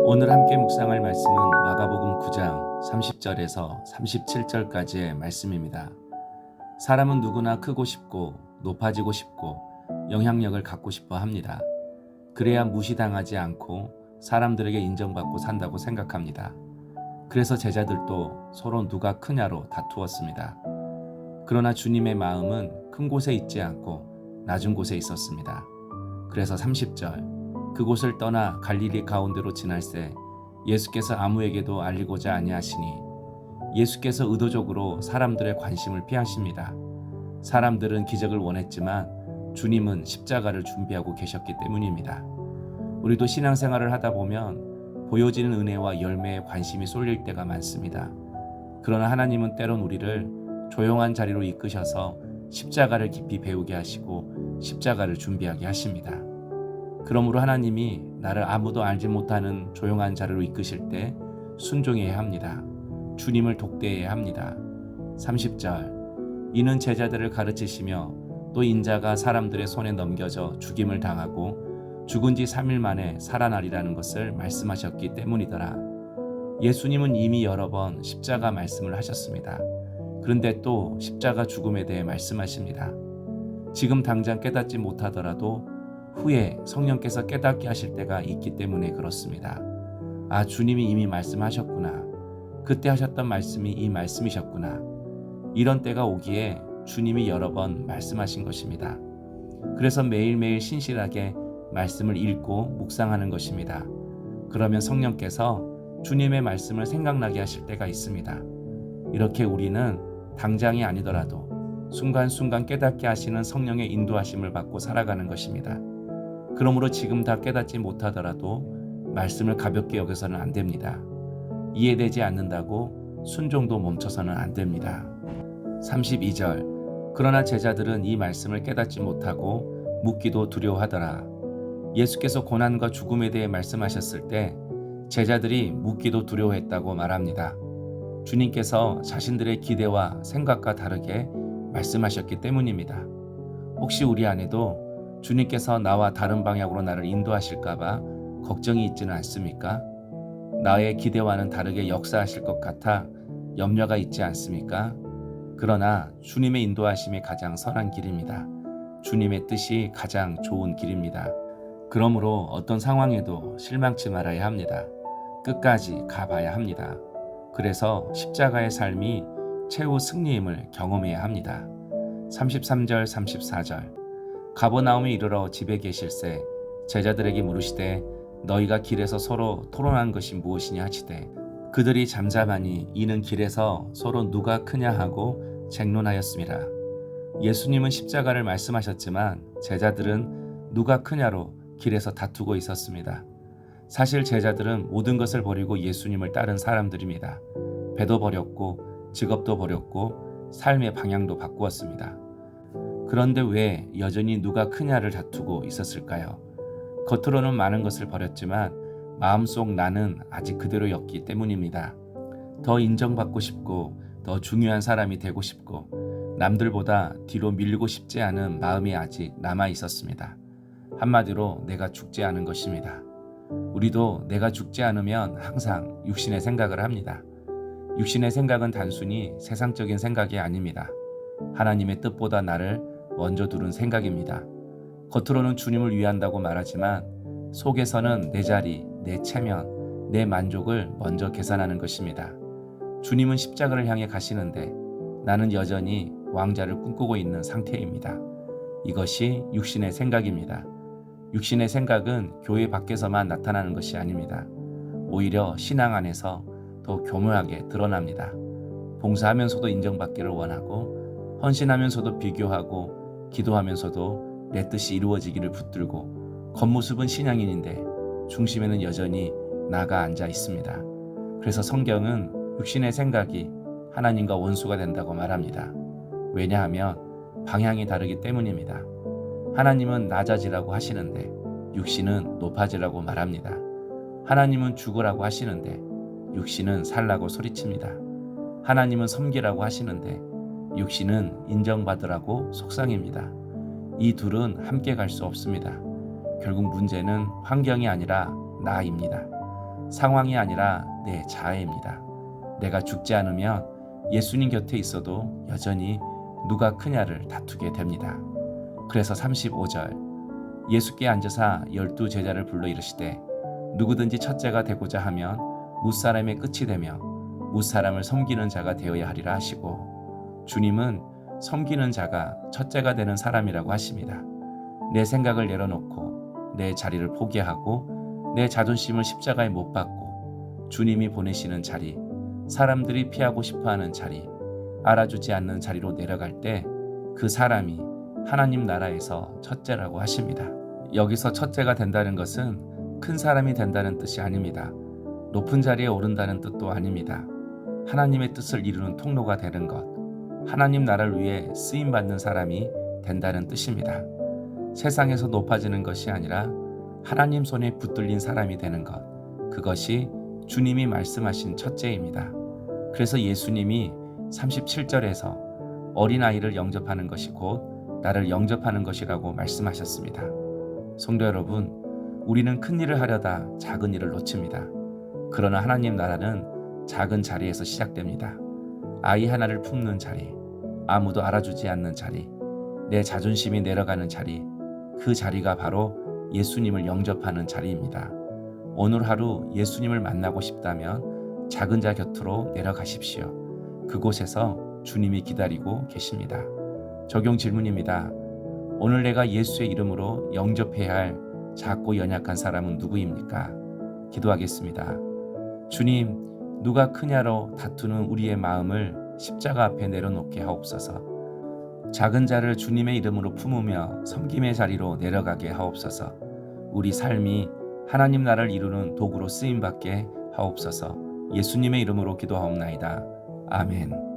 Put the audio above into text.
오늘 함께 묵상할 말씀은 마가복음 9장 30절에서 37절까지의 말씀입니다. 사람은 누구나 크고 싶고 높아지고 싶고 영향력을 갖고 싶어 합니다. 그래야 무시당하지 않고 사람들에게 인정받고 산다고 생각합니다. 그래서 제자들도 서로 누가 크냐로 다투었습니다. 그러나 주님의 마음은 큰 곳에 있지 않고 낮은 곳에 있었습니다. 그래서 30절, 그곳을 떠나 갈릴리 가운데로 지날새 예수께서 아무에게도 알리고자 아니하시니, 예수께서 의도적으로 사람들의 관심을 피하십니다. 사람들은 기적을 원했지만 주님은 십자가를 준비하고 계셨기 때문입니다. 우리도 신앙생활을 하다 보면 보여지는 은혜와 열매에 관심이 쏠릴 때가 많습니다. 그러나 하나님은 때론 우리를 조용한 자리로 이끄셔서 십자가를 깊이 배우게 하시고 십자가를 준비하게 하십니다. 그러므로 하나님이 나를 아무도 알지 못하는 조용한 자리로 이끄실 때 순종해야 합니다. 주님을 독대해야 합니다. 30절, 이는 제자들을 가르치시며 또 인자가 사람들의 손에 넘겨져 죽임을 당하고 죽은 지 3일 만에 살아나리라는 것을 말씀하셨기 때문이더라. 예수님은 이미 여러 번 십자가 말씀을 하셨습니다. 그런데 또 십자가 죽음에 대해 말씀하십니다. 지금 당장 깨닫지 못하더라도 후에 성령께서 깨닫게 하실 때가 있기 때문에 그렇습니다. 아, 주님이 이미 말씀하셨구나. 그때 하셨던 말씀이 이 말씀이셨구나. 이런 때가 오기에 주님이 여러 번 말씀하신 것입니다. 그래서 매일매일 신실하게 말씀을 읽고 묵상하는 것입니다. 그러면 성령께서 주님의 말씀을 생각나게 하실 때가 있습니다. 이렇게 우리는 당장이 아니더라도 순간순간 깨닫게 하시는 성령의 인도하심을 받고 살아가는 것입니다. 그러므로 지금 다 깨닫지 못하더라도 말씀을 가볍게 여겨서는 안 됩니다. 이해되지 않는다고 순종도 멈춰서는 안 됩니다. 32절, 그러나 제자들은 이 말씀을 깨닫지 못하고 묻기도 두려워하더라. 예수께서 고난과 죽음에 대해 말씀하셨을 때 제자들이 묻기도 두려워했다고 말합니다. 주님께서 자신들의 기대와 생각과 다르게 말씀하셨기 때문입니다. 혹시 우리 안에도 주님께서 나와 다른 방향으로 나를 인도하실까봐 걱정이 있지는 않습니까? 나의 기대와는 다르게 역사하실 것 같아 염려가 있지 않습니까? 그러나 주님의 인도하심이 가장 선한 길입니다. 주님의 뜻이 가장 좋은 길입니다. 그러므로 어떤 상황에도 실망치 말아야 합니다. 끝까지 가봐야 합니다. 그래서 십자가의 삶이 최후 승리임을 경험해야 합니다. 33절 34절, 가버나움에 이르러 집에 계실새 제자들에게 물으시되 너희가 길에서 서로 토론한 것이 무엇이냐 하시되, 그들이 잠잠하니 이는 길에서 서로 누가 크냐 하고 쟁론하였습니다. 예수님은 십자가를 말씀하셨지만 제자들은 누가 크냐로 길에서 다투고 있었습니다. 사실 제자들은 모든 것을 버리고 예수님을 따른 사람들입니다. 배도 버렸고 직업도 버렸고 삶의 방향도 바꾸었습니다. 그런데 왜 여전히 누가 크냐를 다투고 있었을까요? 겉으로는 많은 것을 버렸지만 마음속 나는 아직 그대로였기 때문입니다. 더 인정받고 싶고 더 중요한 사람이 되고 싶고 남들보다 뒤로 밀리고 싶지 않은 마음이 아직 남아 있었습니다. 한마디로 내가 죽지 않은 것입니다. 우리도 내가 죽지 않으면 항상 육신의 생각을 합니다. 육신의 생각은 단순히 세상적인 생각이 아닙니다. 하나님의 뜻보다 나를 먼저 두는 생각입니다. 겉으로는 주님을 위한다고 말하지만 속에서는 내 자리, 내 체면, 내 만족을 먼저 계산하는 것입니다. 주님은 십자가를 향해 가시는데 나는 여전히 왕자를 꿈꾸고 있는 상태입니다. 이것이 육신의 생각입니다. 육신의 생각은 교회 밖에서만 나타나는 것이 아닙니다. 오히려 신앙 안에서 더 교묘하게 드러납니다. 봉사하면서도 인정받기를 원하고, 헌신하면서도 비교하고, 기도하면서도 내 뜻이 이루어지기를 붙들고, 겉모습은 신앙인인데 중심에는 여전히 나가 앉아 있습니다. 그래서 성경은 육신의 생각이 하나님과 원수가 된다고 말합니다. 왜냐하면 방향이 다르기 때문입니다. 하나님은 낮아지라고 하시는데 육신은 높아지라고 말합니다. 하나님은 죽으라고 하시는데 육신은 살라고 소리칩니다. 하나님은 섬기라고 하시는데 육신은 인정받으라고 속상입니다. 이 둘은 함께 갈 수 없습니다. 결국 문제는 환경이 아니라 나입니다. 상황이 아니라 내 자아입니다. 내가 죽지 않으면 예수님 곁에 있어도 여전히 누가 크냐를 다투게 됩니다. 그래서 35절 예수께 앉으사 12 제자를 불러 이르시되 누구든지 첫째가 되고자 하면 무사람의 끝이 되며 무사람을 섬기는 자가 되어야 하리라 하시고, 주님은 섬기는 자가 첫째가 되는 사람이라고 하십니다. 내 생각을 내려놓고 내 자리를 포기하고 내 자존심을 십자가에 못 박고 주님이 보내시는 자리, 사람들이 피하고 싶어하는 자리, 알아주지 않는 자리로 내려갈 때 그 사람이 하나님 나라에서 첫째라고 하십니다. 여기서 첫째가 된다는 것은 큰 사람이 된다는 뜻이 아닙니다. 높은 자리에 오른다는 뜻도 아닙니다. 하나님의 뜻을 이루는 통로가 되는 것, 하나님 나라를 위해 쓰임받는 사람이 된다는 뜻입니다. 세상에서 높아지는 것이 아니라 하나님 손에 붙들린 사람이 되는 것, 그것이 주님이 말씀하신 첫째입니다. 그래서 예수님이 37절에서 어린아이를 영접하는 것이 곧 나를 영접하는 것이라고 말씀하셨습니다. 성도 여러분, 우리는 큰 일을 하려다 작은 일을 놓칩니다. 그러나 하나님 나라는 작은 자리에서 시작됩니다. 아이 하나를 품는 자리, 아무도 알아주지 않는 자리, 내 자존심이 내려가는 자리, 그 자리가 바로 예수님을 영접하는 자리입니다. 오늘 하루 예수님을 만나고 싶다면 작은 자 곁으로 내려가십시오. 그곳에서 주님이 기다리고 계십니다. 적용 질문입니다. 오늘 내가 예수의 이름으로 영접해야 할 작고 연약한 사람은 누구입니까? 기도하겠습니다. 주님, 누가 크냐로 다투는 우리의 마음을 십자가 앞에 내려놓게 하옵소서. 작은 자를 주님의 이름으로 품으며 섬김의 자리로 내려가게 하옵소서. 우리 삶이 하나님 나라를 이루는 도구로 쓰임받게 하옵소서. 예수님의 이름으로 기도하옵나이다. 아멘.